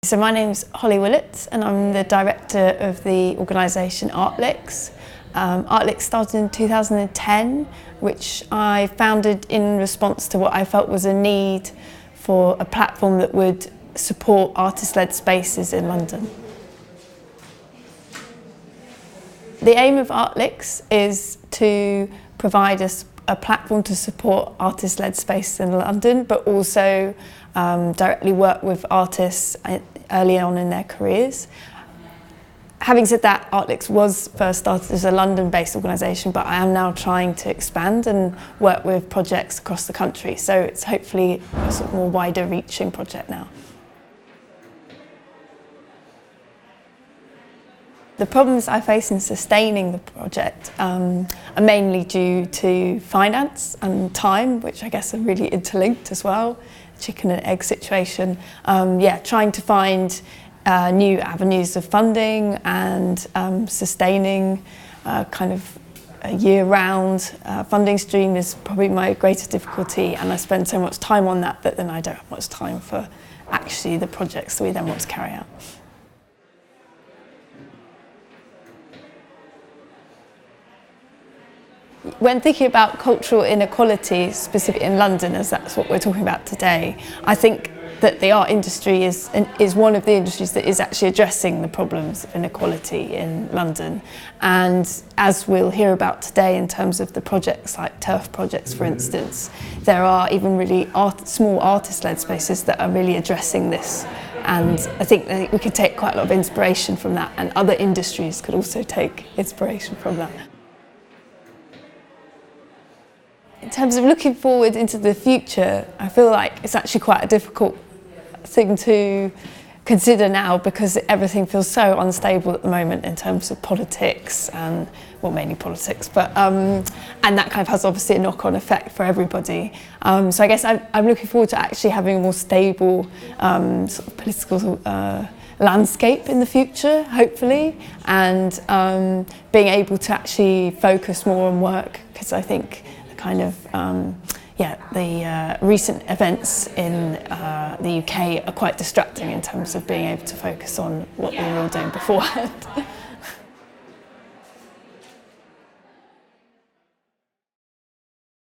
So my name's Holly Willats and I'm the director of the organisation ArtLix. ArtLix started in 2010, which I founded in response to what I felt was a need for a platform that would support artist-led spaces in London. The aim of ArtLix is to provide us a platform to support artist-led spaces in London, but also directly work with artists early on in their careers. Having said that, ArtLix was first started as a London-based organisation, but I am now trying to expand and work with projects across the country, so it's hopefully a sort of more wider reaching project now. The problems I face in sustaining the project are mainly due to finance and time, which I guess are really interlinked as well, chicken and egg situation. Trying to find new avenues of funding and sustaining kind of a year-round funding stream is probably my greatest difficulty, and I spend so much time on that then I don't have much time for actually the projects that we then want to carry out. When thinking about cultural inequality, specifically in London, as that's what we're talking about today, I think that the art industry is one of the industries that is actually addressing the problems of inequality in London. And as we'll hear about today in terms of the projects like turf projects, for instance, there are even really small artist-led spaces that are really addressing this. And I think that we could take quite a lot of inspiration from that, and other industries could also take inspiration from that. In terms of looking forward into the future, I feel like it's actually quite a difficult thing to consider now because everything feels so unstable at the moment in terms of politics and, well, mainly politics, but and that kind of has obviously a knock-on effect for everybody. So I guess I'm looking forward to actually having a more stable sort of political landscape in the future, hopefully, and being able to actually focus more on work, because I think the recent events in the UK are quite distracting in terms of being able to focus on what we were all doing beforehand.